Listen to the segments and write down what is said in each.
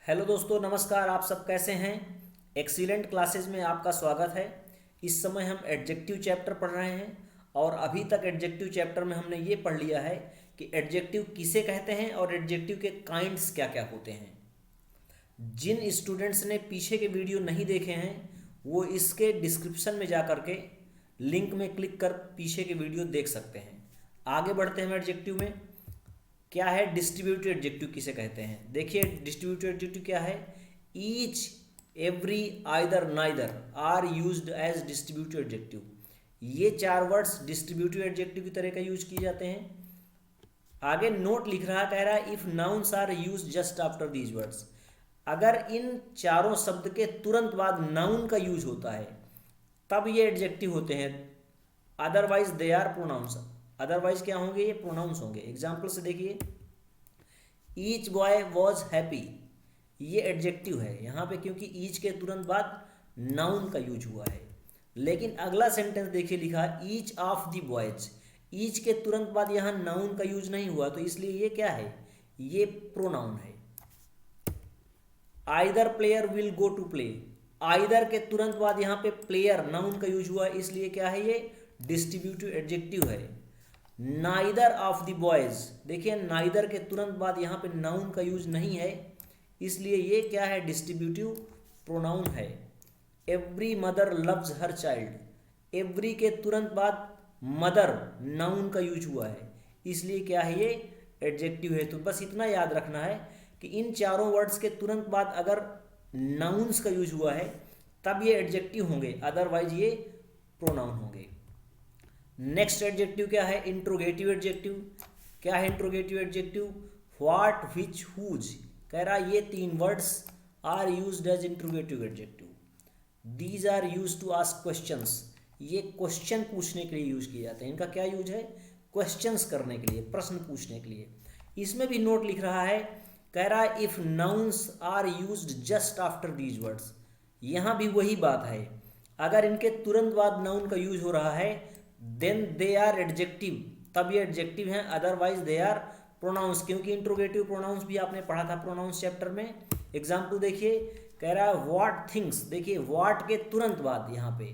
Hello दोस्तों, नमस्कार। आप सब कैसे हैं? एक्सीलेंट क्लासेस में आपका स्वागत है। इस समय हम एडजेक्टिव चैप्टर पढ़ रहे हैं और अभी तक एडजेक्टिव चैप्टर में हमने ये पढ़ लिया है कि एडजेक्टिव किसे कहते हैं और एडजेक्टिव के काइंड्स क्या क्या होते हैं। जिन स्टूडेंट्स ने पीछे के वीडियो नहीं देखे हैं वो इसके डिस्क्रिप्शन में जा कर के लिंक में क्लिक कर पीछे के वीडियो देख सकते हैं। आगे बढ़ते हैं एडजेक्टिव में। क्या है डिस्ट्रीब्यूटिव एडजेक्टिव किसे कहते हैं? देखिए, डिस्ट्रीब्यूटिव एडजेक्टिव क्या है। Each, every, either, neither are used as distributive adjective. ये चार वर्ड्स डिस्ट्रीब्यूटिव एडजेक्टिव की तरह का यूज किए जाते हैं। आगे नोट लिख रहा, कह रहा है if nouns are use just after these words. अगर इन चारों शब्द के तुरंत बाद नाउन का यूज होता है तब ये एडजेक्टिव होते हैं, otherwise they are pronouns. Otherwise क्या होंगे? ये प्रोनाउंस होंगे। एग्जाम्पल से देखिए, ईच बॉय वॉज हैप्पी, ये एडजेक्टिव है यहाँ पे क्योंकि ईच के तुरंत बाद नाउन का यूज हुआ है। लेकिन अगला सेंटेंस देखिए, लिखा each of the boys, each के तुरंत बाद यहाँ नाउन का यूज नहीं हुआ तो इसलिए ये क्या है? ये प्रोनाउन है। Either player will go to play, either के तुरंत बाद यहाँ पे प्लेयर नाउन का यूज हुआ इसलिए क्या है? ये डिस्ट्रीब्यूटिव एडजेक्टिव है। नाइदर ऑफ द बॉयज, देखिए नाइदर के तुरंत बाद यहाँ पे नाउन का यूज नहीं है इसलिए ये क्या है? डिस्ट्रीब्यूटिव प्रोनाउन है। Every mother loves her child, every के तुरंत बाद मदर नाउन का यूज हुआ है इसलिए क्या है? ये एडजेक्टिव है। तो बस इतना याद रखना है कि इन चारों वर्ड्स के तुरंत बाद अगर नाउन्स का यूज हुआ है तब ये एडजेक्टिव होंगे, अदरवाइज ये प्रोनाउन होंगे। नेक्स्ट एडजेक्टिव क्या है? Interrogative adjective. क्या है interrogative adjective? What, which, whose. कह रहा ये तीन words are used as interrogative adjective. These are use to ask questions, ये क्वेश्चन पूछने के लिए यूज किए जाते हैं। इनका क्या यूज है? क्वेश्चंस करने के लिए, प्रश्न पूछने के लिए। इसमें भी नोट लिख रहा है, कह रहा है if nouns are used just after these words, यहाँ भी वही बात है। अगर इनके तुरंत बाद नाउन का यूज हो रहा है देन दे आर एडजेक्टिव, तब ये एडजेक्टिव हैं, अदरवाइज दे आर प्रोनाउंस, क्योंकि इंट्रोगेटिव प्रोनाउंस भी आपने पढ़ा था प्रोनाउंस चैप्टर में। एग्जाम्पल देखिए, कह रहा है व्हाट थिंग्स, देखिए व्हाट के तुरंत बाद यहाँ पे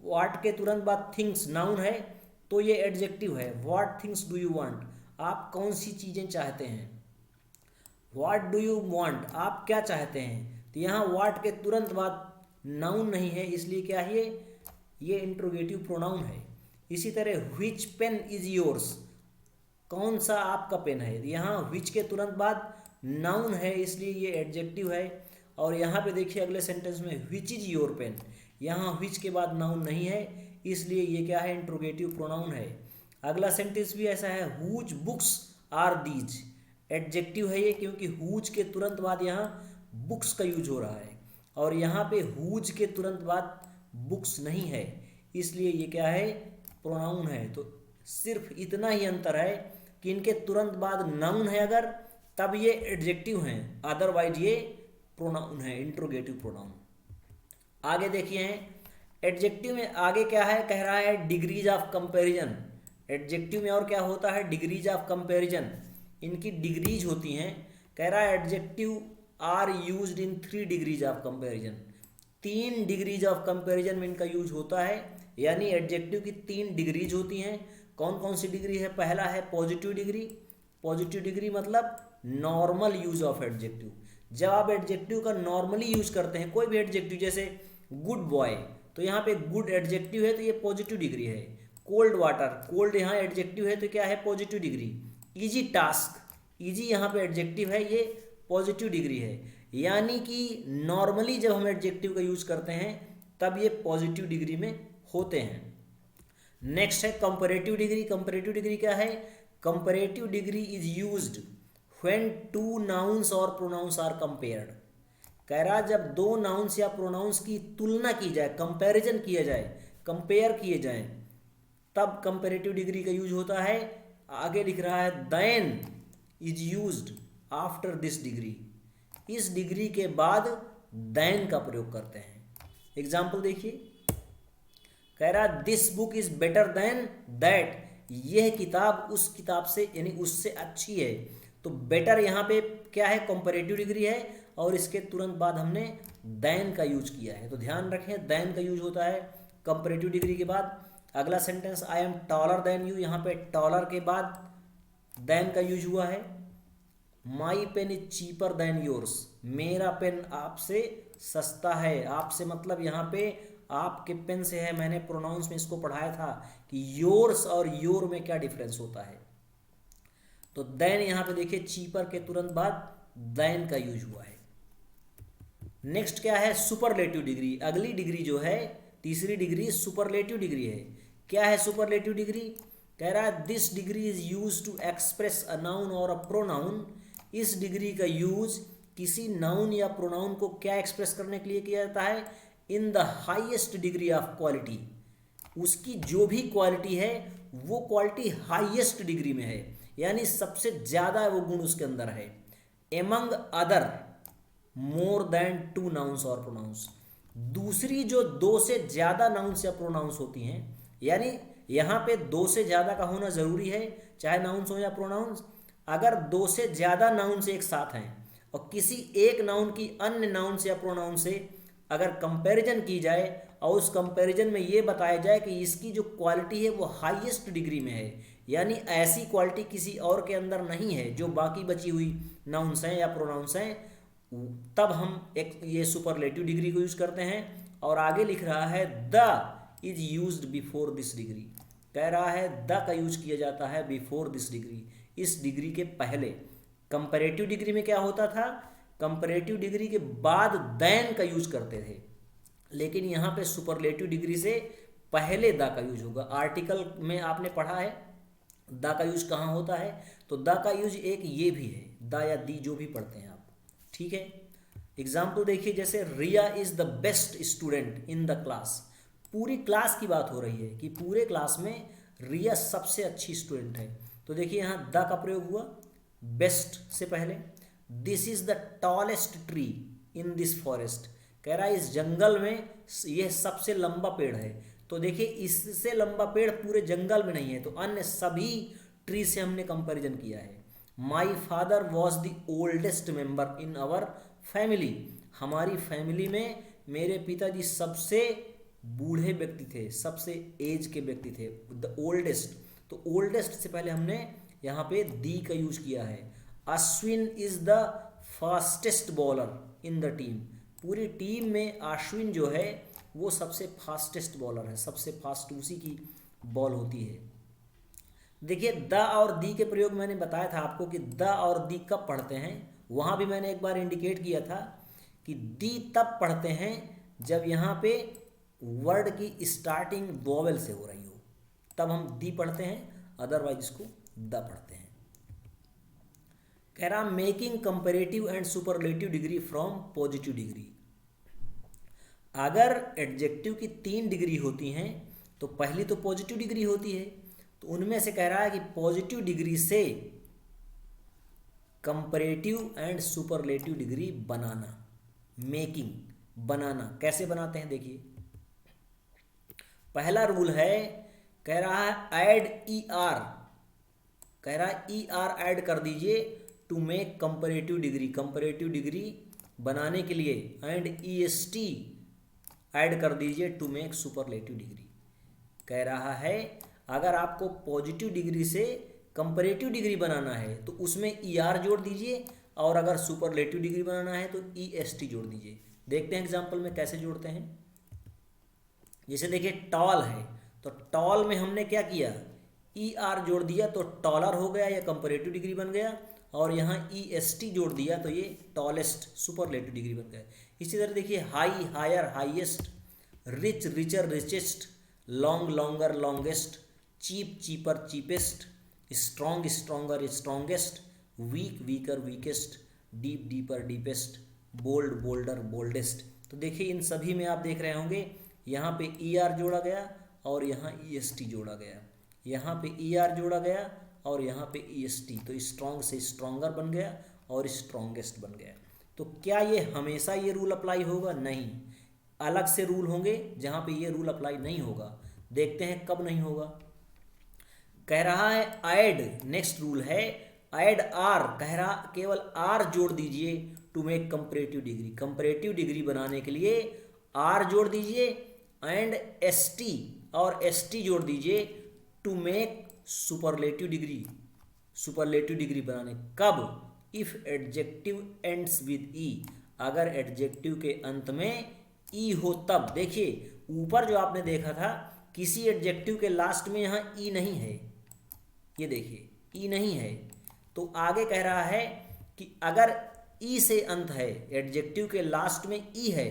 व्हाट के तुरंत बाद थिंग्स नाउन है तो ये एडजेक्टिव है। What things do you want, आप कौन सी चीज़ें चाहते हैं। व्हाट डू यू वांट, आप क्या चाहते हैं। तो यहाँ व्हाट के तुरंत बाद नाउन नहीं है इसलिए क्या है? ये इंट्रोगेटिव प्रोनाउन है। इसी तरह व्हिच पेन इज योर्स, कौन सा आपका पेन है। यहाँ व्हिच के तुरंत बाद नाउन है इसलिए ये एडजेक्टिव है। और यहाँ पे देखिए अगले सेंटेंस में व्हिच इज योर पेन, यहाँ व्हिच के बाद नाउन नहीं है इसलिए ये क्या है? इंट्रोगेटिव प्रोनाउन है। अगला सेंटेंस भी ऐसा है, whose books are these, adjective है ये क्योंकि हुज के तुरंत बाद यहाँ बुक्स का यूज हो रहा है और यहाँ पे हुज के तुरंत बाद बुक्स नहीं है इसलिए ये क्या है? प्रोनाउन है। तो सिर्फ इतना ही अंतर है कि इनके तुरंत बाद नाउन है अगर तब ये एडजेक्टिव हैं, अदरवाइज ये प्रोनाउन है, इंट्रोगेटिव प्रोनाउन। आगे देखिए एडजेक्टिव में आगे क्या है? कह रहा है डिग्रीज ऑफ कंपैरिजन। एडजेक्टिव में और क्या होता है? डिग्रीज ऑफ कंपैरिजन, इनकी डिग्रीज होती हैं। कह रहा है adjective are used in 3 degrees of comparison, 3 degrees of comparison में इनका यूज होता है। यानी एडजेक्टिव की 3 डिग्रीज होती हैं। कौन कौन सी डिग्री है? पहला है पॉजिटिव डिग्री। पॉजिटिव डिग्री मतलब नॉर्मल यूज ऑफ एडजेक्टिव। जब आप एडजेक्टिव का नॉर्मली यूज करते हैं, कोई भी एडजेक्टिव, जैसे गुड बॉय, तो यहाँ पे गुड एडजेक्टिव है तो ये पॉजिटिव डिग्री है। कोल्ड वाटर, कोल्ड यहाँ एडजेक्टिव है तो क्या है? Positive degree. Easy task, easy यहाँ पे एडजेक्टिव है, ये पॉजिटिव डिग्री है। यानी कि नॉर्मली जब हम एडजेक्टिव का यूज करते हैं तब ये पॉजिटिव डिग्री में होते हैं। नेक्स्ट है कंपैरेटिव डिग्री। कंपैरेटिव डिग्री क्या है? Comparative degree is used when 2 nouns और प्रोनाउंस आर कंपेयर्ड। कह रहा जब 2 नाउन्स या प्रोनाउंस की तुलना की जाए, कंपैरिजन किया जाए, कंपेयर किए जाएं, तब कंपैरेटिव डिग्री का यूज होता है। आगे लिख रहा है than is used after this degree, इस डिग्री के बाद देन का प्रयोग करते हैं। एग्जाम्पल देखिए, कह रहा this book is better than that, यह किताब उस किताब से यानी उससे अच्छी है। तो बेटर यहाँ पे क्या है, कंपैरेटिव डिग्री है, और इसके तुरंत बाद हमने देन का यूज किया है। तो ध्यान रखें, देन का यूज होता है कंपैरेटिव डिग्री के बाद। अगला sentence, I am taller than you, यहाँ पे टॉलर के बाद देन का यूज हुआ है। My pen is cheaper than yours, मेरा पेन आपसे सस्ता है। आपसे मतलब यहाँ पे आपके पेन से है। मैंने प्रोनाउंस में इसको पढ़ाया था कि योर्स और योर में क्या डिफरेंस होता है। तो देन यहाँ पे देखिए चीपर के तुरंत बाद देन का यूज हुआ है। नेक्स्ट क्या है, सुपरलेटिव डिग्री। अगली डिग्री जो है, तीसरी डिग्री सुपरलेटिव डिग्री है। क्या है सुपरलेटिव डिग्री? कह रहा है this degree is use to express a noun or a pronoun. इस डिग्री का यूज किसी नाउन या प्रोनाउन को क्या एक्सप्रेस करने के लिए किया जाता है? In the highest degree of quality. उसकी जो भी क्वालिटी है वो क्वालिटी हाईएस्ट डिग्री में है, यानी सबसे ज्यादा वो गुण उसके अंदर है। Among other more than 2 nouns और प्रोनाउंस। दूसरी जो 2 से ज्यादा नाउन्स या प्रोनाउंस होती हैं, यानी यहाँ पे 2 से ज्यादा का होना जरूरी है, चाहे नाउन्स हो या प्रोनाउंस। अगर 2 से ज्यादा नाउन्स एक साथ हैं और किसी एक नाउन की अन्य नाउन्स या प्रोनाउन से अगर कंपैरिजन की जाए और उस कंपैरिजन में ये बताया जाए कि इसकी जो क्वालिटी है वो हाईएस्ट डिग्री में है, यानी ऐसी क्वालिटी किसी और के अंदर नहीं है जो बाकी बची हुई नाउन्स हैं या प्रोनाउंस हैं, तब हम एक ये सुपरलेटिव डिग्री को यूज करते हैं। और आगे लिख रहा है the is used before this degree. कह रहा है द का यूज किया जाता है बिफोर दिस डिग्री, इस डिग्री के पहले। कंपैरेटिव डिग्री में क्या होता था? कंपैरेटिव डिग्री के बाद देन का यूज करते थे, लेकिन यहाँ पे सुपरलेटिव डिग्री से पहले द का यूज होगा। आर्टिकल में आपने पढ़ा है द का यूज कहाँ होता है, तो द का यूज एक ये भी है, द या दी जो भी पढ़ते हैं आप, ठीक है। एग्जाम्पल देखिए, जैसे Riya is the best student in the class. पूरी क्लास की बात हो रही है कि पूरे क्लास में रिया सबसे अच्छी स्टूडेंट है। तो देखिए यहाँ द का प्रयोग हुआ बेस्ट से पहले। This is the tallest tree in this forest. कह रहा है इस जंगल में यह सबसे लंबा पेड़ है। तो देखिए इससे लंबा पेड़ पूरे जंगल में नहीं है, तो अन्य सभी ट्री से हमने कंपैरिजन किया है। My father was the oldest member in our family. हमारी फैमिली में मेरे पिताजी सबसे बूढ़े व्यक्ति थे, सबसे एज के व्यक्ति थे, द ओल्डेस्ट। तो ओल्डेस्ट से पहले हमने यहाँ पे दी का यूज किया है। Ashwin is the fastest bowler in the team. पूरी टीम में अश्विन जो है वो सबसे फास्टेस्ट बॉलर है, सबसे फास्ट उसी की बॉल होती है। देखिए द और दी के प्रयोग मैंने बताया था आपको कि द और दी कब पढ़ते हैं। वहाँ भी मैंने एक बार इंडिकेट किया था कि दी तब पढ़ते हैं जब यहाँ पे वर्ड की स्टार्टिंग वोवेल से हो रही हो, तब हम दी पढ़ते हैं, अदरवाइज इसको द पढ़ते हैं। कह रहा making comparative and superlative degree from positive degree. अगर एडजेक्टिव की 3 डिग्री होती हैं तो पहली तो पॉजिटिव डिग्री होती है, तो उनमें से कह रहा है कि पॉजिटिव डिग्री से कंपैरेटिव एंड सुपरलेटिव डिग्री बनाना। मेकिंग बनाना कैसे बनाते हैं देखिए। पहला रूल है, कह रहा है ऐड ई आर। कह रहा है ई आर ऐड कर दीजिए to make comparative degree, comparative degree बनाने के लिए। And E S T add कर दीजिए टू मेक सुपरलेटिव डिग्री। कह रहा है अगर आपको पॉजिटिव डिग्री से कंपैरेटिव डिग्री बनाना है तो उसमें ई आर जोड़ दीजिए, और अगर सुपरलेटिव डिग्री बनाना है तो ई एस टी जोड़ दीजिए। देखते हैं एग्जाम्पल में कैसे जोड़ते हैं। जैसे देखिए टॉल है, तो टॉल में हमने क्या किया, ई आर जोड़ दिया तो टॉलर हो गया, या कंपैरेटिव डिग्री बन गया। और यहाँ ई एस टी जोड़ दिया तो ये टॉलेस्ट सुपरलेटिव डिग्री बन गया। इसी तरह देखिए high higher highest, rich richer richest, long longer longest, cheap cheaper cheapest, strong stronger strongest, weak weaker weakest, deep deeper deepest, bold bolder boldest. तो देखिए इन सभी में आप देख रहे होंगे यहाँ पे ई आर जोड़ा गया और यहाँ ई एस टी जोड़ा गया, यहाँ पे ई आर जोड़ा गया और यहाँ पे ई एस टी। तो स्ट्रॉन्ग से स्ट्रॉन्गर बन गया और स्ट्रॉन्गेस्ट बन गया। तो क्या ये हमेशा ये रूल अप्लाई होगा? नहीं, अलग से रूल होंगे जहाँ पे ये रूल अप्लाई नहीं होगा। देखते हैं कब नहीं होगा। कह रहा है ऐड, नेक्स्ट रूल है ऐड आर कह रहा केवल आर जोड़ दीजिए to make comparative degree, comparative degree बनाने के लिए आर जोड़ दीजिए एंड एस टी और एस टी जोड़ दीजिए to make superlative degree, superlative degree बनाने। कब? If adjective ends with E, अगर एडजेक्टिव के अंत में ई हो तब। देखिए ऊपर जो आपने देखा था किसी एडजेक्टिव के लास्ट में यहाँ ई नहीं है, ये देखिए ई नहीं है, तो आगे कह रहा है कि अगर ई से अंत है, एडजेक्टिव के लास्ट में ई है,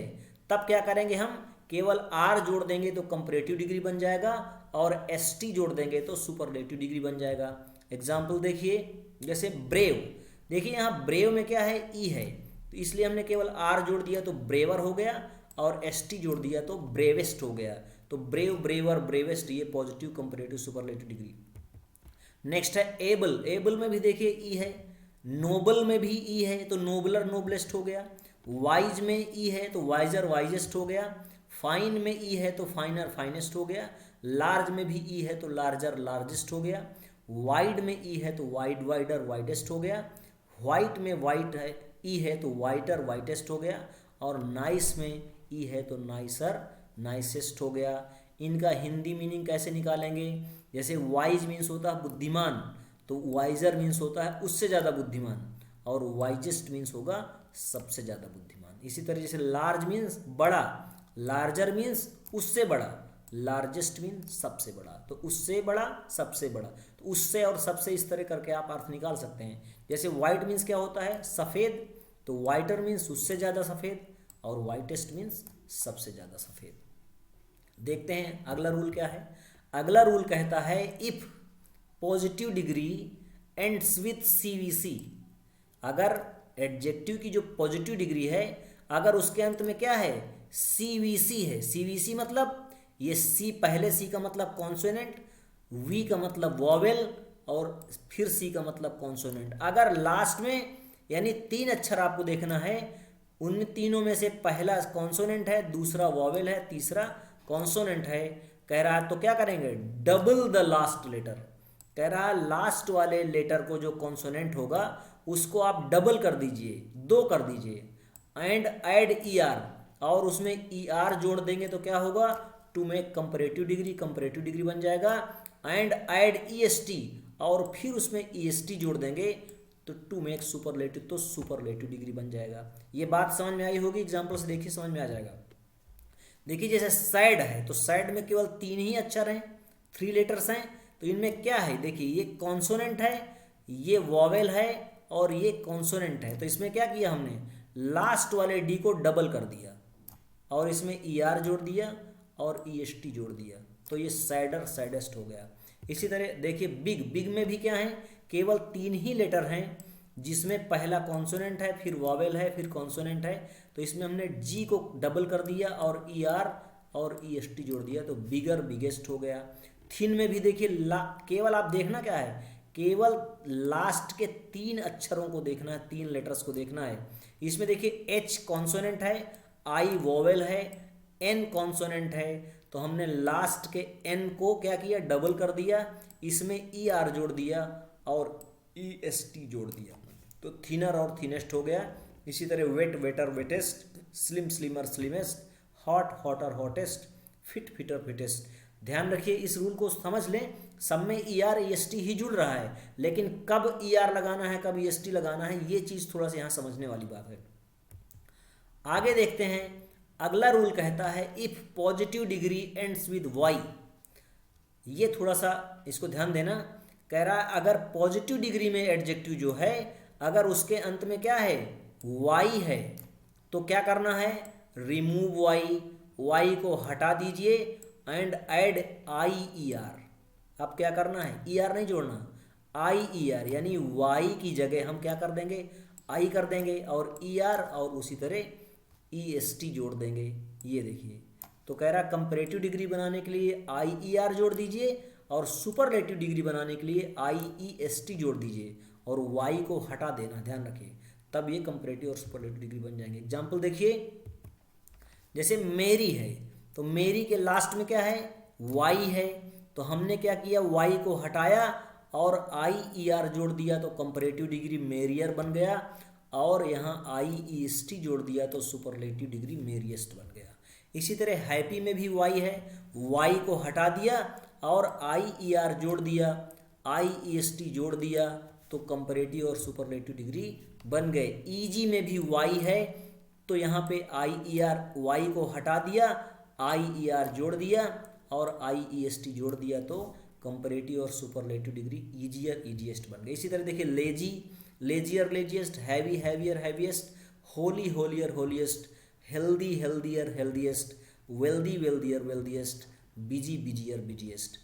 तब क्या करेंगे हम? केवल आर जोड़ देंगे तो कंपैरेटिव डिग्री बन जाएगा और एस टी जोड़ देंगे तो सुपरलेटिव डिग्री बन जाएगा। एग्जाम्पल देखिए, जैसे ब्रेव, देखिए यहाँ ब्रेव में क्या है? ई है, तो इसलिए हमने केवल आर जोड़ दिया तो ब्रेवर हो गया और एस टी जोड़ दिया तो ब्रेवेस्ट हो गया। तो ब्रेव, ब्रेवर, ब्रेवेस्ट ये positive, comparative, superlative degree. Next है एबल, एबल में भी देखिए ई है, नोबल में भी ई है तो नोबलर, नोबलेस्ट हो गया, वाइज में ई है तो वाइजर, वाइजेस्ट हो गया, फाइन में ई है तो फाइनर, फाइनेस्ट हो गया, लार्ज में भी ई है तो लार्जर, लार्जेस्ट हो गया, वाइड में ई है तो वाइड, वाइडर, वाइडेस्ट हो गया, वाइट में वाइट है ई है तो वाइटर, वाइटेस्ट हो गया, और नाइस में ई है तो नाइसर, नाइसेस्ट हो गया। इनका हिंदी मीनिंग कैसे निकालेंगे? जैसे वाइज मीन्स होता है बुद्धिमान, तो वाइजर मीन्स होता है उससे ज़्यादा बुद्धिमान, और वाइजेस्ट मीन्स होगा सबसे ज़्यादा बुद्धिमान। इसी तरह जैसे लार्ज मीन्स बड़ा, लार्जर मीन्स उससे बड़ा, लार्जेस्ट मीन्स सबसे बड़ा, तो उससे बड़ा, सबसे बड़ा, तो उससे और सबसे इस तरह करके आप अर्थ निकाल सकते हैं। जैसे वाइट मीन्स क्या होता है? सफ़ेद, तो वाइटर मीन्स उससे ज़्यादा सफ़ेद, और वाइटेस्ट मीन्स सबसे ज़्यादा सफ़ेद। देखते हैं अगला रूल क्या है। अगला रूल कहता है if positive degree ends with CVC, अगर एडजेक्टिव की जो पॉजिटिव डिग्री है अगर उसके अंत में क्या है? सीवीसी है। सीवीसी मतलब ये सी, पहले सी का मतलब कॉन्सोनेंट, वी का मतलब वॉवेल, और फिर सी का मतलब कॉन्सोनेंट। अगर लास्ट में यानी 3 अक्षर आपको देखना है, उन तीनों में से पहला कॉन्सोनेंट है, दूसरा वॉवेल है, तीसरा कॉन्सोनेंट है, कह रहा है तो क्या करेंगे? Double the last letter. कह रहा है लास्ट वाले लेटर को जो कॉन्सोनेंट होगा उसको आप डबल कर दीजिए, 2 कर दीजिए, एंड ऐड ई आर, और उसमें ई आर जोड़ देंगे तो क्या होगा? To make comparative degree, comparative degree बन जाएगा, and add E S T, और फिर उसमें ई एस टी जोड़ देंगे तो टू मेक सुपरलेटिव, तो सुपरलेटिव डिग्री बन जाएगा। ये बात समझ में आई होगी, एग्जाम्पल से देखिए समझ में आ जाएगा। देखिए जैसे सैड है तो सैड में केवल 3 ही अक्षर हैं, 3 लेटर्स हैं, तो इनमें क्या है? देखिए ये कॉन्सोनेंट है, ये वॉवेल है, और ये कॉन्सोनेंट है, तो इसमें क्या किया हमने? लास्ट वाले डी को डबल कर दिया और इसमें ई आर जोड़ दिया और ई एस टी जोड़ दिया, तो ये सैडर, सैडेस्ट हो गया। इसी तरह देखिए बिग, बिग में भी क्या है? केवल 3 ही लेटर हैं जिसमें पहला कॉन्सोनेंट है, फिर वॉवेल है, फिर कॉन्सोनेंट है, तो इसमें हमने जी को डबल कर दिया और ई आर और ई एस टी जोड़ दिया, तो बिगर, बिगेस्ट हो गया। थिन में भी देखिए केवल आप देखना क्या है? केवल लास्ट के 3 अक्षरों को देखना है, 3 लेटर्स को देखना है। इसमें देखिए एच कॉन्सोनेंट है, आई वॉवेल है, एन कॉन्सोनेंट है, तो हमने लास्ट के एन को क्या किया? डबल कर दिया, इसमें ई आर जोड़ दिया और ई एस टी जोड़ दिया, तो थिनर और थिनेस्ट हो गया। इसी तरह wet, wetter, wettest, slim, slimmer, slimmest, hot, hotter, hottest, fit, fitter, fittest. ध्यान रखिए इस रूल को समझ लें, सब में E R, E S T ही जुड़ रहा है, लेकिन कब ई आर लगाना है, कब ई एस टी लगाना है, ये चीज़ थोड़ा सा यहाँ समझने वाली बात है। आगे देखते हैं, अगला रूल कहता है if positive degree ends with Y. ये थोड़ा सा इसको ध्यान देना, कह रहा है अगर पॉजिटिव डिग्री में एडजेक्टिव जो है अगर उसके अंत में क्या है? वाई है, तो क्या करना है? रिमूव वाई, वाई को हटा दीजिए, and add I E R. अब क्या करना है? ई आर नहीं जोड़ना, आई ई आर, यानी वाई की जगह हम क्या कर देंगे? आई कर देंगे, और ई आर और उसी तरह ई एस टी जोड़ देंगे। ये देखिए, तो कह रहा कंपैरेटिव डिग्री बनाने के लिए आई ई आर जोड़ दीजिए और सुपरलेटिव डिग्री बनाने के लिए आई ई एस टी जोड़ दीजिए और वाई को हटा देना, ध्यान रखिए, तब ये कंपैरेटिव और सुपरलेटिव डिग्री बन जाएंगे। एग्जाम्पल देखिए, जैसे मेरी है तो मेरी के लास्ट में क्या है? वाई है, तो हमने क्या किया? वाई को हटाया और IER जोड़ दिया तो कंपैरेटिव डिग्री मेरियर बन गया, और यहाँ IEST जोड़ दिया तो सुपरलेटिव डिग्री मेरिएस्ट बन गया। इसी तरह हैप्पी में भी Y है, Y को हटा दिया और IER जोड़ दिया, IEST जोड़ दिया तो कंपैरेटिव और सुपरलेटिव डिग्री बन गए। ईजी में भी Y है तो यहाँ पे IER Y को हटा दिया, IER जोड़ दिया और IEST जोड़ दिया तो कंपैरेटिव और सुपरलेटिव डिग्री ईजियर ईजीएस्ट बन गए। इसी तरह देखिए lazy, leisure laziest, heavy heavier heaviest, Holi holier holiest, healthy healthier healthiest, wealthy wealthier wealthiest, busy busier busiest,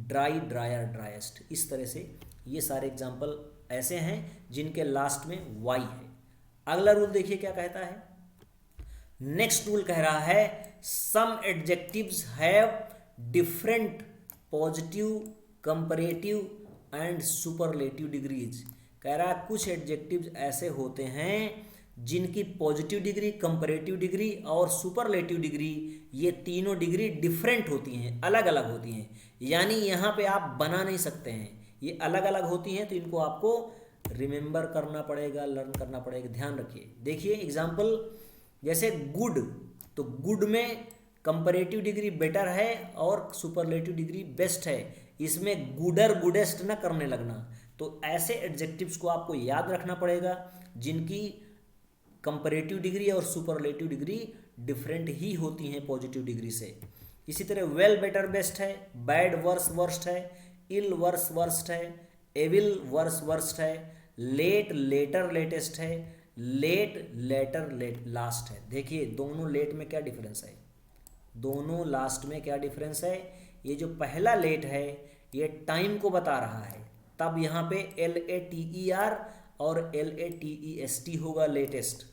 dry dryer driest. इस तरह से ये सारे एग्जाम्पल ऐसे हैं जिनके लास्ट में Y है। अगला रूल देखिए क्या कहता है। नेक्स्ट रूल कह रहा है some adjectives have different positive, comparative and superlative degrees. कह रहा है कुछ एडजेक्टिव्स ऐसे होते हैं जिनकी पॉजिटिव डिग्री, कंपैरेटिव डिग्री और सुपरलेटिव डिग्री, ये तीनों डिग्री डिफरेंट होती हैं, अलग अलग होती हैं। यानी यहाँ पे आप बना नहीं सकते हैं, ये अलग अलग होती हैं, तो इनको आपको रिमेंबर करना पड़ेगा, लर्न करना पड़ेगा। ध्यान रखिए, देखिए एग्जाम्पल जैसे गुड, तो गुड में कंपैरेटिव डिग्री बेटर है और सुपरलेटिव डिग्री बेस्ट है। इसमें गुडर गुडेस्ट ना करने लगना। तो ऐसे एडजेक्टिव्स को आपको याद रखना पड़ेगा जिनकी कंपैरेटिव डिग्री और सुपरलेटिव डिग्री डिफरेंट ही होती हैं पॉजिटिव डिग्री से। इसी तरह वेल बेटर बेस्ट है, बैड वर्स वर्स्ट है, इल वर्स वर्स्ट है, एविल वर्स वर्स्ट है, लेट लेटर लेटेस्ट है, लेट लेटर लेट लास्ट है। देखिए दोनों लेट में क्या डिफरेंस है, दोनों लास्ट में क्या डिफरेंस है। ये जो पहला लेट है ये टाइम को बता रहा है, तब यहाँ पे LATER और LATEST होगा लेटेस्ट।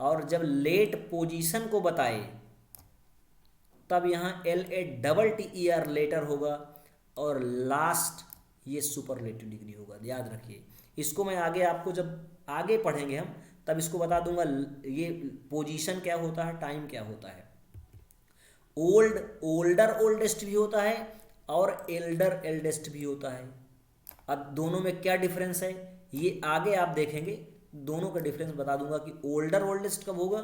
और जब लेट पोजीशन को बताए तब यहाँ LATTER लेटर होगा, और लास्ट ये सुपरलेटिव डिग्री होगा। याद रखिए इसको, मैं आगे आपको जब आगे पढ़ेंगे हम तब इसको बता दूंगा ये पोजीशन क्या होता है, टाइम क्या होता है। ओल्ड ओल्डर ओल्डेस्ट भी होता है और एल्डर एल्डेस्ट भी होता है। अब दोनों में क्या डिफरेंस है ये आगे आप देखेंगे, दोनों का डिफरेंस बता दूंगा कि ओल्डर ओल्डेस्ट कब होगा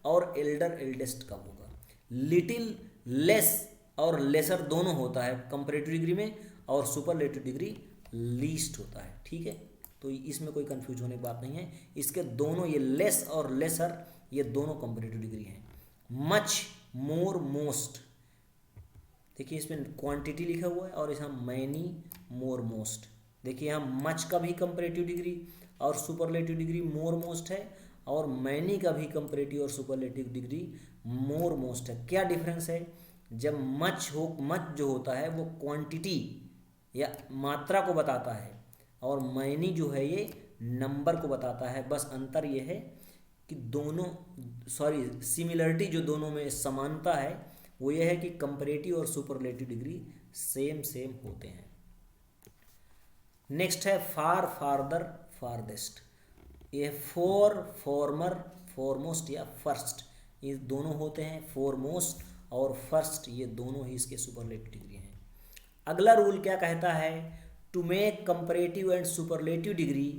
और एल्डर एल्डेस्ट कब होगा। लिटिल लेस और लेसर दोनों होता है कंपैरेटिव डिग्री में, और सुपरलेटिव डिग्री लीस्ट होता है। ठीक है, तो इसमें कोई कंफ्यूज होने की बात नहीं है। इसके दोनों ये लेस और लेसर ये दोनों कंपैरेटिव डिग्री हैं। मच, मोर, मोस्ट, देखिए इसमें क्वांटिटी लिखा हुआ है और इसमें मैनी, मोर, मोस्ट। देखिए यहाँ मच का भी कंपैरेटिव डिग्री और सुपरलेटिव डिग्री मोर मोस्ट है, और मैनी का भी कंपैरेटिव और सुपरलेटिव डिग्री मोर मोस्ट है। क्या डिफरेंस है, जब मच जो होता है वो क्वांटिटी या मात्रा को बताता है, और मैनी जो है ये नंबर को बताता है। बस अंतर ये है कि दोनों सिमिलरिटी जो दोनों में समानता है वो ये है कि कंपैरेटिव और सुपरलेटिव डिग्री सेम होते हैं। नेक्स्ट है फार, फारदर, फारदेस्ट। ये फॉर, फॉर्मर, फॉरमोस्ट या फर्स्ट, ये दोनों होते हैं। फॉरमोस्ट और फर्स्ट ये दोनों ही इसके सुपरलेटिव डिग्री हैं। अगला रूल क्या कहता है, to make comparative and superlative degree.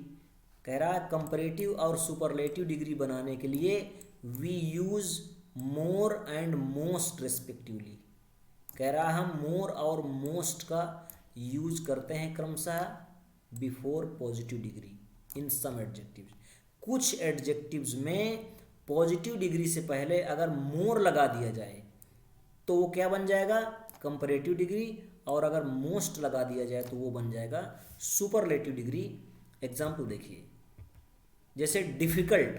कह रहा है कंपैरेटिव और सुपरलेटिव डिग्री बनाने के लिए we use more and most respectively. कह रहा है हम मोर और मोस्ट का यूज करते हैं क्रमशः before positive degree in some adjectives. कुछ एडजेक्टिव्स में पॉजिटिव डिग्री से पहले अगर मोर लगा दिया जाए तो वो क्या बन जाएगा, कंपैरेटिव डिग्री, और अगर मोस्ट लगा दिया जाए तो वो बन जाएगा सुपरलेटिव डिग्री। एग्जाम्पल देखिए, जैसे डिफिकल्ट।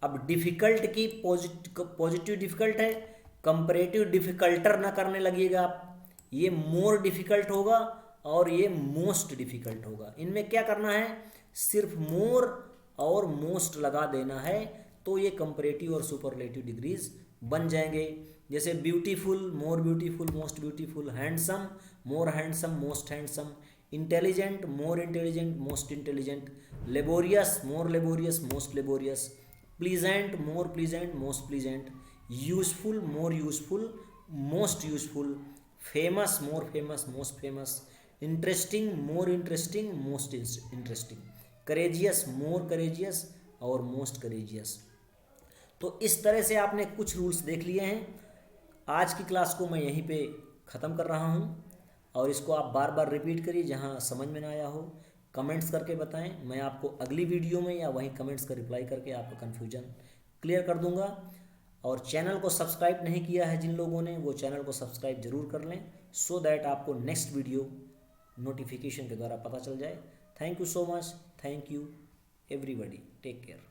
अब डिफिकल्ट की पॉजिटिव डिफिकल्ट है, कंपैरेटिव डिफिकल्टर ना करने लगिएगा आप। ये मोर डिफिकल्ट होगा और ये मोस्ट डिफिकल्ट होगा। इनमें क्या करना है, सिर्फ मोर और मोस्ट लगा देना है तो ये कंपैरेटिव और सुपरलेटिव डिग्रीज बन जाएंगे। जैसे beautiful, more beautiful, most beautiful, handsome, more handsome, most handsome, intelligent, more intelligent, most intelligent, laborious, more laborious, most laborious, pleasant, more pleasant, most pleasant, useful, more useful, most useful, famous, more famous, most famous, interesting, more interesting, most interesting, courageous, more courageous और most courageous. तो इस तरह से आपने कुछ rules देख लिए हैं। आज की क्लास को मैं यहीं पे ख़त्म कर रहा हूँ और इसको आप बार बार रिपीट करिए, जहाँ समझ में ना आया हो कमेंट्स करके बताएं। मैं आपको अगली वीडियो में या वहीं कमेंट्स का रिप्लाई करके आपका कन्फ्यूजन क्लियर कर दूंगा। और चैनल को सब्सक्राइब नहीं किया है जिन लोगों ने, वो चैनल को सब्सक्राइब जरूर कर लें, सो दैट आपको नेक्स्ट वीडियो नोटिफिकेशन के द्वारा पता चल जाए। Thank you so much, thank you everybody, take care.